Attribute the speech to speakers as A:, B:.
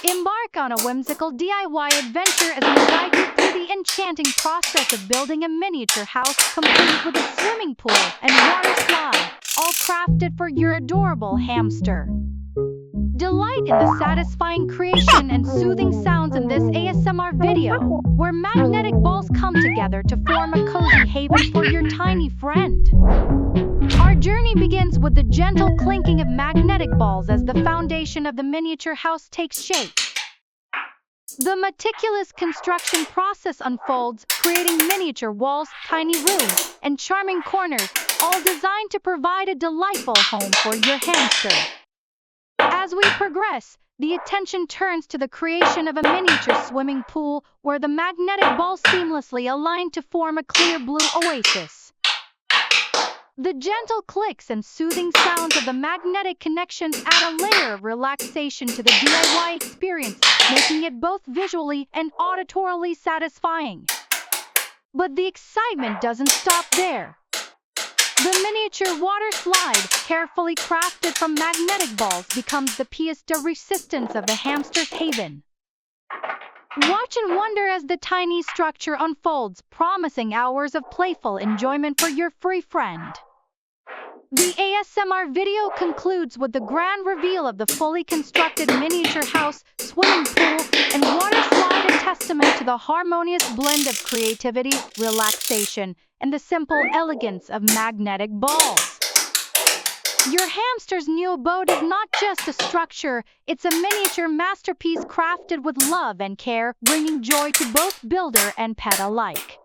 A: Embark on a whimsical DIY adventure as we guide you through the enchanting process of building a miniature house complete with a swimming pool and water slide, all crafted for your adorable hamster. Delight in the satisfying creation and soothing sounds in this ASMR video, where magnetic balls come together to form a cozy haven for your tiny friend. Our journey begins with the gentle clinking of magnetic balls as the foundation of the miniature house takes shape. The meticulous construction process unfolds, creating miniature walls, tiny rooms, and charming corners, all designed to provide a delightful home for your hamster. As we progress, the attention turns to the creation of a miniature swimming pool where the magnetic balls seamlessly align to form a clear blue oasis. The gentle clicks and soothing sounds of the magnetic connections add a layer of relaxation to the DIY experience, making it both visually and auditorily satisfying. But the excitement doesn't stop there. The miniature water slide, carefully crafted from magnetic balls, becomes the pièce de résistance of the hamster's haven. Watch and wonder as the tiny structure unfolds, promising hours of playful enjoyment for your furry friend. The ASMR video concludes with the grand reveal of the fully constructed miniature house, swimming pool, and water slide, a testament to the harmonious blend of creativity, relaxation, and the simple elegance of magnetic balls. Your hamster's new abode is not just a structure, it's a miniature masterpiece crafted with love and care, bringing joy to both builder and pet alike.